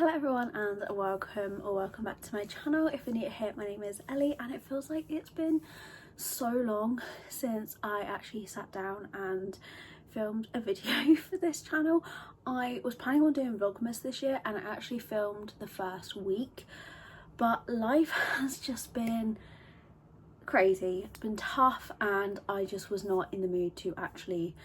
Hello everyone and welcome back to my channel. If you're new here, my name is Ellie and it feels like it's been so long since I actually sat down and filmed a video for this channel. I was planning on doing Vlogmas this year and I actually filmed the first week, but life has just been crazy. It's been tough and I just was not in the mood to actually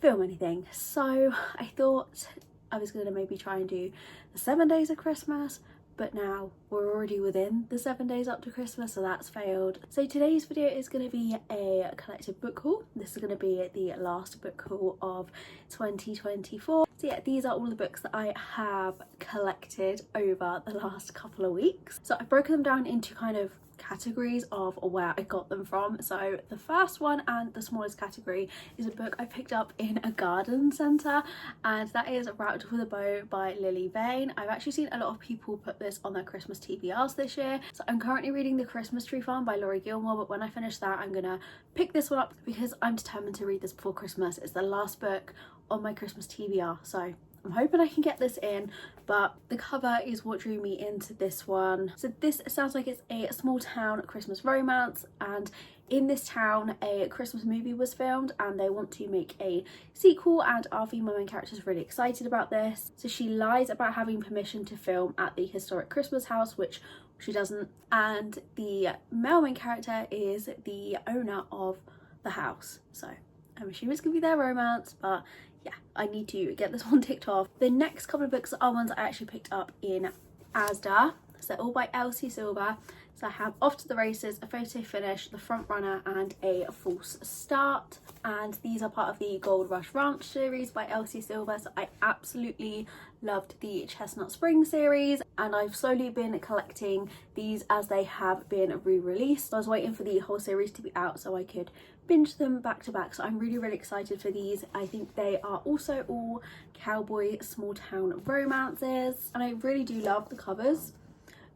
film anything, so I thought I was going to maybe try and do the 7 days of Christmas, but now we're already within the 7 days up to Christmas, so that's failed. So today's video is going to be a collective book haul. This is going to be the last book haul of 2024. So yeah, these are all the books that I have collected over the last couple of weeks. So I've broken them down into kind of categories of where I got them from. So the first one and the smallest category is a book I picked up in a garden centre, and that is Wrapped with a Bow by Lily Vane. I've actually seen a lot of people put this on their Christmas TBRs this year. So I'm currently reading The Christmas Tree Farm by Laurie Gilmore, but when I finish that I'm gonna pick this one up because I'm determined to read this before Christmas. It's the last book on my Christmas TBR, so I'm hoping I can get this in, but the cover is what drew me into this one. So this sounds like it's a small town Christmas romance, and in this town a Christmas movie was filmed and they want to make a sequel, and our female main character is really excited about this. So she lies about having permission to film at the historic Christmas house, which she doesn't, and the male main character is the owner of the house. So I'm assuming it's gonna be their romance, but yeah, I need to get this one ticked off. The next couple of books are ones I actually picked up in Asda. So they're all by Elsie Silver. So I have Off to the Races, A Photo Finish, The Front Runner and A False Start. And these are part of the Gold Rush Ranch series by Elsie Silver. So I absolutely loved the Chestnut Spring series, and I've slowly been collecting these as they have been re-released. So I was waiting for the whole series to be out so I could binge them back to back, so I'm really excited for these. I think they are also all cowboy small town romances, and I really do love the covers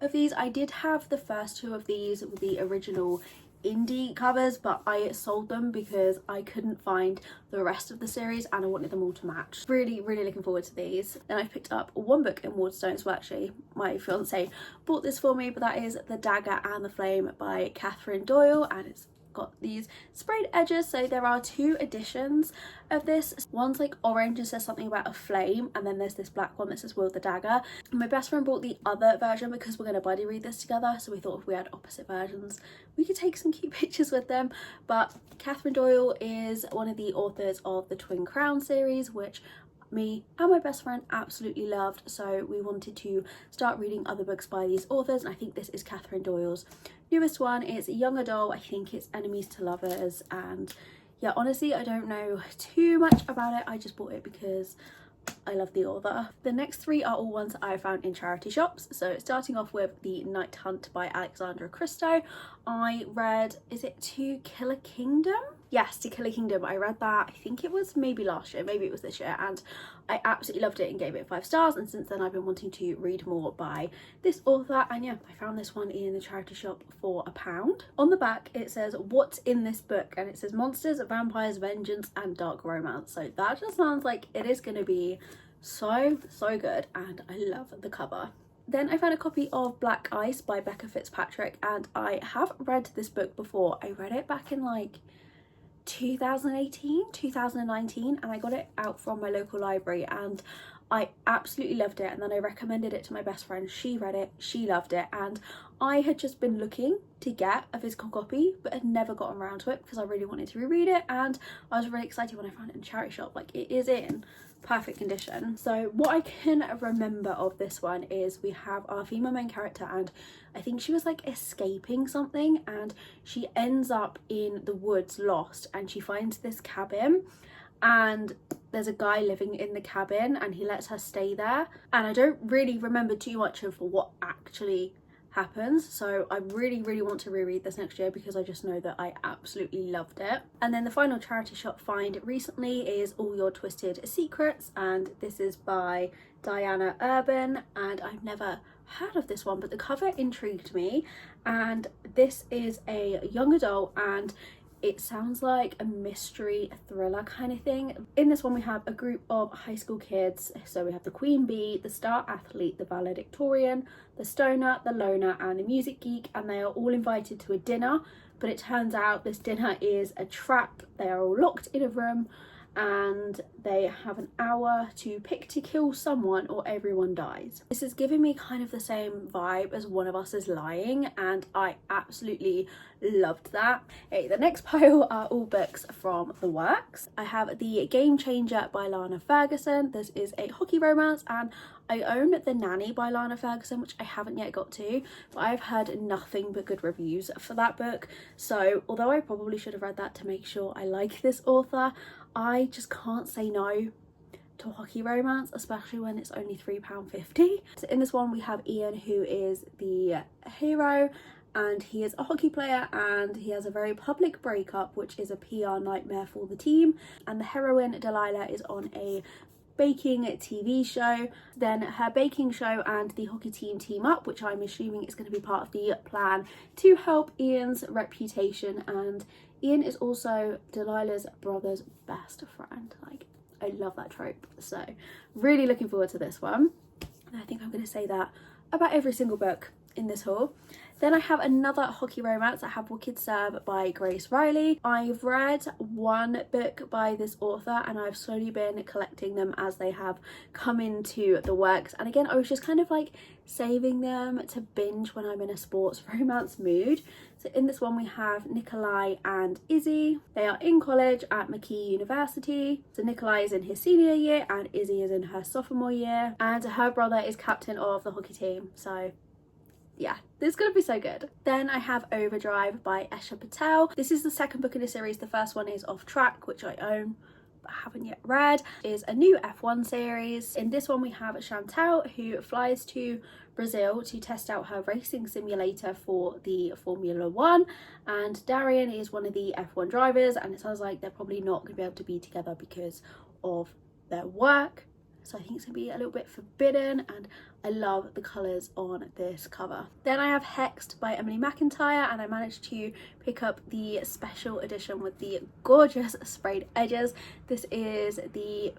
of these. I did have the first two of these with the original indie covers, but I sold them because I couldn't find the rest of the series and I wanted them all to match. Really looking forward to these. Then I picked up one book in Waterstones. Well, actually my fiance bought this for me, but that is The Dagger and the Flame by Catherine Doyle, and it's got these sprayed edges. So there are two editions of this. One's like orange and says something about a flame, and then there's this black one that says Wield the Dagger. My best friend bought the other version because we're going to buddy read this together, so we thought if we had opposite versions we could take some cute pictures with them. But Catherine Doyle is one of the authors of the Twin Crown series, which me and my best friend absolutely loved, so we wanted to start reading other books by these authors, and I think this is Catherine Doyle's newest one. It's young adult. I think it's Enemies to Lovers, and yeah, honestly I don't know too much about it. I just bought it because I love the author. The next three are all ones that I found in charity shops. So starting off with The Night Hunt by Alexandra Christo. I read, is it To Kill a Kingdom? Yes, To Kill a Kingdom. I read that, I think it was maybe last year, maybe it was this year, and I absolutely loved it and gave it 5 stars, and since then I've been wanting to read more by this author, and yeah, I found this one in the charity shop for £1. On the back it says what's in this book, and it says monsters, vampires, vengeance and dark romance. So that just sounds like it is going to be so good, and I love the cover. Then I found a copy of Black Ice by Becca Fitzpatrick, and I have read this book before. I read it back in like 2019, and I got it out from my local library and I absolutely loved it, and then I recommended it to my best friend. She read it, she loved it, and I had just been looking to get a physical copy but had never gotten around to it because I really wanted to reread it, and I was really excited when I found it in a charity shop. Like, it is in perfect condition. So what I can remember of this one is we have our female main character, and I think she was like escaping something, and she ends up in the woods lost, and she finds this cabin, and there's a guy living in the cabin and he lets her stay there, and I don't really remember too much of what actually happens, so I really want to reread this next year because I just know that I absolutely loved it. And then the final charity shop find recently is All Your Twisted Secrets, and this is by Diana Urban, and I've never heard of this one, but the cover intrigued me, and this is a young adult, and It sounds like a mystery thriller kind of thing. In this one we have a group of high school kids. So we have the queen bee, the star athlete, the valedictorian, the stoner, the loner and the music geek, and they are all invited to a dinner, but it turns out this dinner is a trap. They are all locked in a room and they have an hour to pick to kill someone or everyone dies. This is giving me kind of the same vibe as One of Us is Lying, and I absolutely loved that. Okay, the next pile are all books from the works. I have The Game Changer by Lana Ferguson. This is a hockey romance, and I own The Nanny by Lana Ferguson, which I haven't yet got to, but I've heard nothing but good reviews for that book. So although I probably should have read that to make sure I like this author, I just can't say no to a hockey romance, especially when it's only £3.50. So in this one we have Ian, who is the hero, and he is a hockey player and he has a very public breakup, which is a PR nightmare for the team. And the heroine, Delilah, is on a baking TV show. Then her baking show and the hockey team up, which I'm assuming is going to be part of the plan to help Ian's reputation. And Ian is also Delilah's brother's best friend. Like, I love that trope. So really looking forward to this one. And I think I'm going to say that about every single book in this haul. Then I have another hockey romance. I have Wicked Serve by Grace Riley. I've read one book by this author and I've slowly been collecting them as they have come into the works. And again, I was just kind of like saving them to binge when I'm in a sports romance mood. So in this one we have Nikolai and Izzy. They are in college at McKee University. So Nikolai is in his senior year and Izzy is in her sophomore year. And her brother is captain of the hockey team. So yeah, this is gonna be so good. Then I have Overdrive by Esha Patel. This is the second book in the series. The first one is Off Track, which I own but haven't yet read. It is a new F1 series. In this one we have Chantal, who flies to Brazil to test out her racing simulator for the Formula 1, and Darian is one of the F1 drivers, and it sounds like they're probably not going to be able to be together because of their work. So I think it's going to be a little bit forbidden, and I love the colours on this cover. Then I have Hexed by Emily McIntyre, and I managed to pick up the special edition with the gorgeous sprayed edges. This is the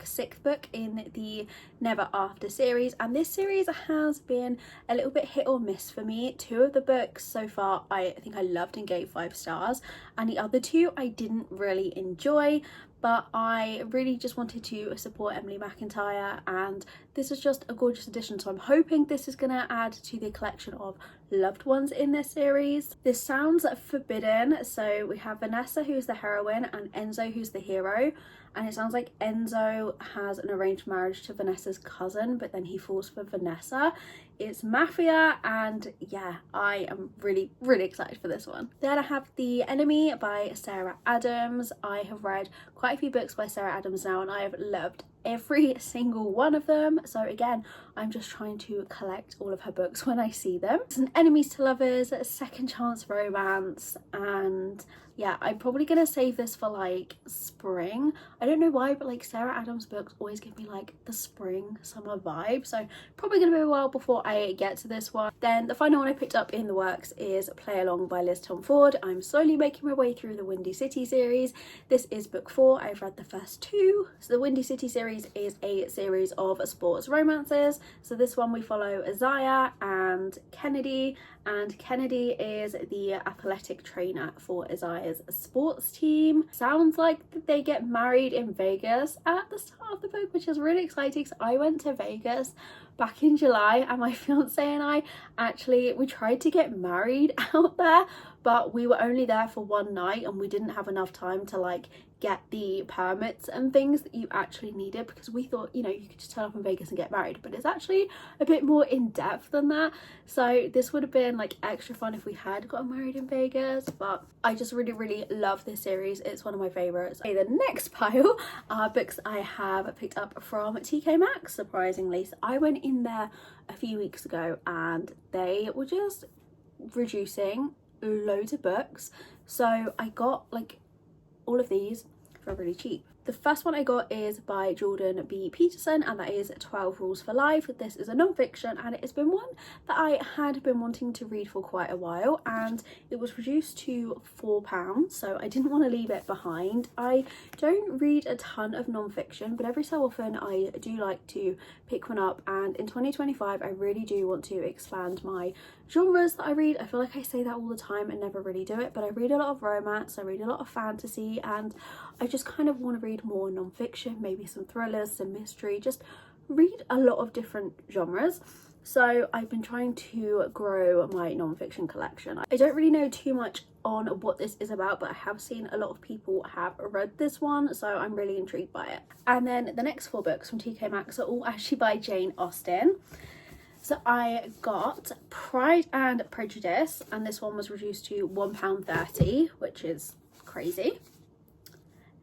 sixth book in the Never After series, and this series has been a little bit hit or miss for me. Two of the books so far I think I loved and gave 5 stars, and the other two I didn't really enjoy. But I really just wanted to support Emily McIntyre, and this is just a gorgeous addition. So I'm hoping this is going to add to the collection of loved ones in this series. This sounds forbidden. So we have Vanessa, who's the heroine, and Enzo, who's the hero. And it sounds like Enzo has an arranged marriage to Vanessa's cousin, but then he falls for Vanessa. It's mafia, and yeah, I am really, really excited for this one. Then I have The Enemy by Sarah Adams. I have read quite a few books by Sarah Adams now, and I have loved every single one of them. So again, I'm just trying to collect all of her books when I see them. It's an enemies to lovers, a second chance romance, and yeah, I'm probably gonna save this for like spring. I don't know why, but like Sarah Adams books always give me like the spring summer vibe, so probably gonna be a while before I get to this one. Then the final one I picked up in the works is Play Along by Liz Tom Ford. I'm slowly making my way through the Windy City series. This is book 4. I've read the first 2. So the Windy City series is a series of sports romances. So this one we follow Isaiah and Kennedy is the athletic trainer for Isaiah's sports team. Sounds like they get married in Vegas at the start of the book, which is really exciting. So I went to Vegas back in July, and my fiance and I we tried to get married out there, but we were only there for one night and we didn't have enough time to like get the permits and things that you actually needed, because we thought, you know, you could just turn up in Vegas and get married, but it's actually a bit more in depth than that. So this would have been like extra fun if we had gotten married in Vegas, but I just really, really love this series. It's one of my favorites. Okay, the next pile are books I have picked up from TK Maxx, surprisingly. So I went in there a few weeks ago and they were just reducing loads of books, so I got like all of these for really cheap. The first one I got is by Jordan B. Peterson, and that is 12 Rules for Life. This is a non-fiction, and it has been one that I had been wanting to read for quite a while, and it was reduced to £4, so I didn't want to leave it behind. I don't read a ton of non-fiction, but every so often I do like to pick one up, and in 2025 I really do want to expand my genres that I read. I feel like I say that all the time and never really do it, but I read a lot of romance, I read a lot of fantasy, and I just kind of want to read more non-fiction, maybe some thrillers, some mystery, just read a lot of different genres. So I've been trying to grow my non-fiction collection. I don't really know too much on what this is about, but I have seen a lot of people have read this one, so I'm really intrigued by it. And then the next 4 books from TK Maxx are all actually by Jane Austen. So I got Pride and Prejudice, and this one was reduced to £1.30, which is crazy.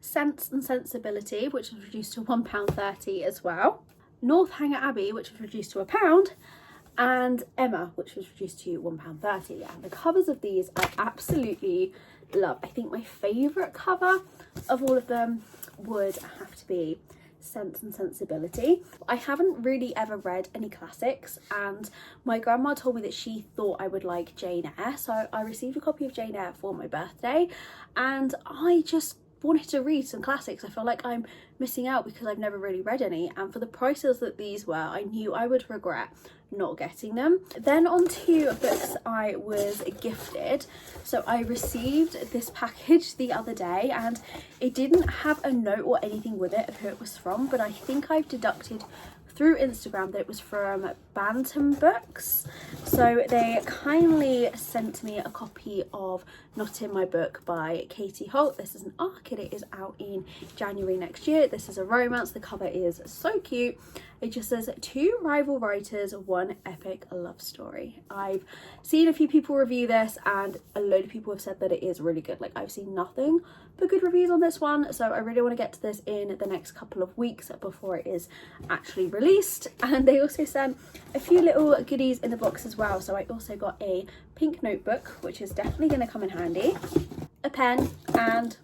Sense and Sensibility, which was reduced to £1.30 as well. Northanger Abbey, which was reduced to £1, and Emma, which was reduced to £1.30. And the covers of these I absolutely love. I think my favourite cover of all of them would have to be Sense and Sensibility. I haven't really ever read any classics, and my grandma told me that she thought I would like Jane Eyre, so I received a copy of Jane Eyre for my birthday, and I just wanted to read some classics. I feel like I'm missing out because I've never really read any, and for the prices that these were, I knew I would regret not getting them. Then on to books I was gifted. So I received this package the other day, and it didn't have a note or anything with it of who it was from, but I think I've deducted through Instagram that it was from Bantam Books. So they kindly sent me a copy of Not in My Book by Katie Holt. This is an ARC and it is out in January next year. This is a romance. The cover is so cute. It just says 2 rival writers, 1 epic love story. I've seen a few people review this, and a load of people have said that it is really good. Like, I've seen nothing but good reviews on this one, so I really want to get to this in the next couple of weeks before it is actually released. And they also sent a few little goodies in the box as well. So I also got a pink notebook, which is definitely going to come in handy, a pen, and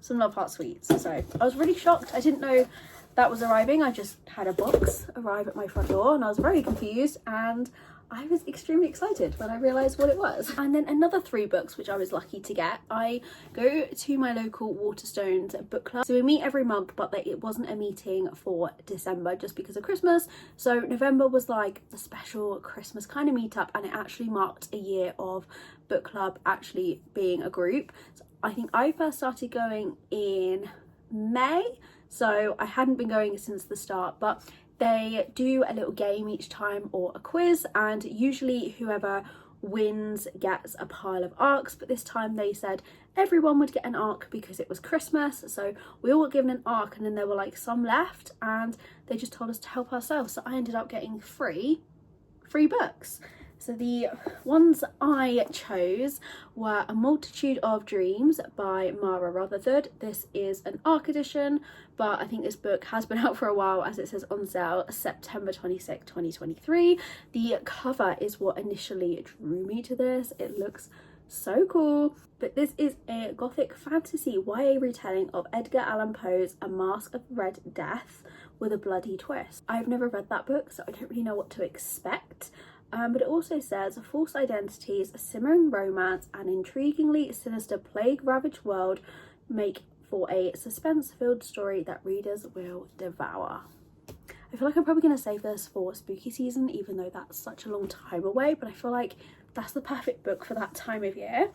some Love Heart sweets. So I was really shocked. I didn't know that was arriving. I just had a box arrive at my front door, and I was very confused, and I was extremely excited when I realised what it was. And then another 3 books which I was lucky to get. I go to my local Waterstones book club, so we meet every month, but it wasn't a meeting for December just because of Christmas. So November was like the special Christmas kind of meetup, and it actually marked a year of book club actually being a group. So I think I first started going in May, so I hadn't been going since the start, but they do a little game each time or a quiz, and usually whoever wins gets a pile of ARCs, but this time they said everyone would get an ARC because it was Christmas. So we all got given an ARC, and then there were like some left, and they just told us to help ourselves. So I ended up getting free books. So the ones I chose were A Multitude of Dreams by Mara Rutherford. This is an ARC edition, but I think this book has been out for a while, as it says on sale September 26, 2023. The cover is what initially drew me to this. It looks so cool. But this is a gothic fantasy YA retelling of Edgar Allan Poe's A Mask of Red Death with a bloody twist. I've never read that book, so I don't really know what to expect. But it also says false identities, a simmering romance, and intriguingly sinister plague-ravaged world make for a suspense-filled story that readers will devour. I feel like I'm probably going to save this for spooky season, even though that's such a long time away, but I feel like that's the perfect book for that time of year.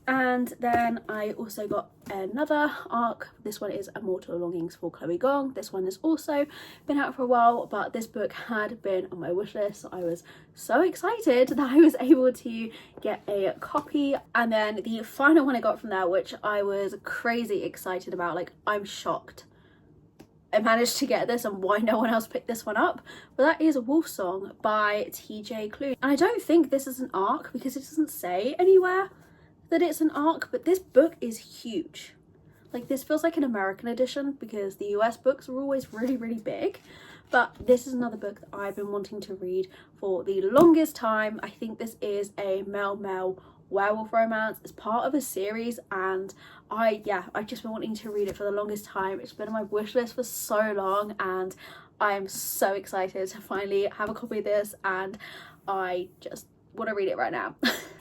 And then I also got another ARC. This one is Immortal Longings for Chloe Gong. This one has also been out for a while, but this book had been on my wish list, so I was so excited that I was able to get a copy. And then the final one I got from there, which I was crazy excited about, like, I'm shocked I managed to get this and why no one else picked this one up, but that is Wolfsong by TJ Klune. And I don't think this is an ARC because it doesn't say anywhere that it's an ARC, but this book is huge. Like, this feels like an American edition because the US books are always really, really big. But this is another book that I've been wanting to read for the longest time. I think this is a Mel werewolf romance. It's part of a series, and I've just been wanting to read it for the longest time. It's been on my wish list for so long, and I am so excited to finally have a copy of this, and I just want to read it right now.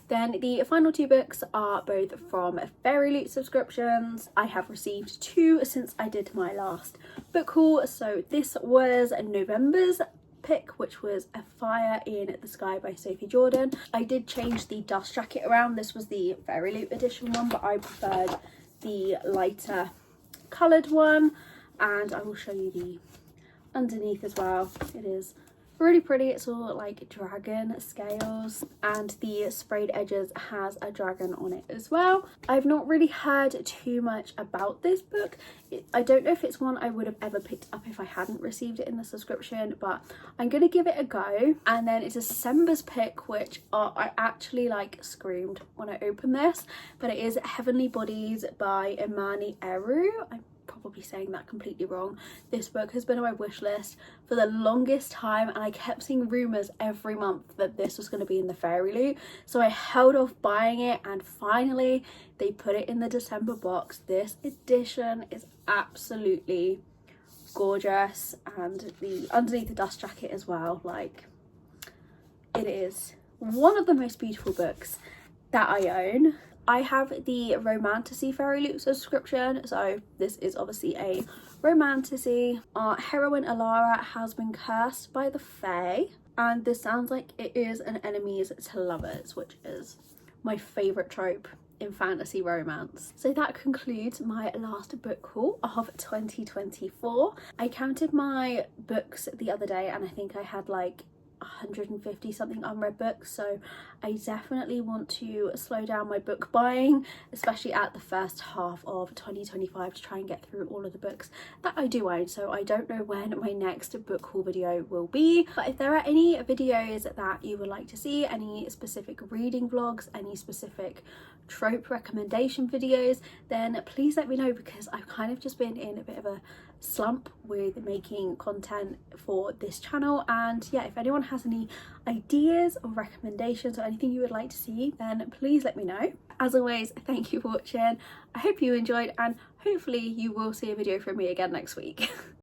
Then the final 2 books are both from Fairy Loot subscriptions. I have received 2 since I did my last book haul. So this was November's pick, which was A Fire in the Sky by Sophie Jordan. I did change the dust jacket around. This was the Fairy Loot edition one, but I preferred the lighter coloured one, and I will show you the underneath as well. It is really pretty. It's all like dragon scales, and the sprayed edges has a dragon on it as well. I've not really heard too much about this book. I don't know if it's one I would have ever picked up if I hadn't received it in the subscription, but I'm gonna give it a go. And then it's December's pick, which I actually like screamed when I opened this, but it is Heavenly Bodies by Imani Eru. I'm probably saying that completely wrong. This book has been on my wish list for the longest time, and I kept seeing rumours every month that this was going to be in the Fairy Loot, so I held off buying it, and finally they put it in the December box. This edition is absolutely gorgeous, and the underneath the dust jacket as well, like, it is one of the most beautiful books that I own. I have the Romantasy Fairy Loot subscription, so this is obviously a romantasy. Our heroine Alara has been cursed by the Fae, and this sounds like it is an enemies to lovers, which is my favourite trope in fantasy romance. So that concludes my last book haul of 2024. I counted my books the other day, and I think I had like 150 something unread books, so I definitely want to slow down my book buying, especially at the first half of 2025, to try and get through all of the books that I do own. So I don't know when my next book haul video will be, but if there are any videos that you would like to see, any specific reading vlogs, any specific trope recommendation videos, then please let me know, because I've kind of just been in a bit of a slump with making content for this channel. And yeah, if anyone has any ideas or recommendations or anything you would like to see, then please let me know. As always, thank you for watching. I hope you enjoyed, and hopefully you will see a video from me again next week.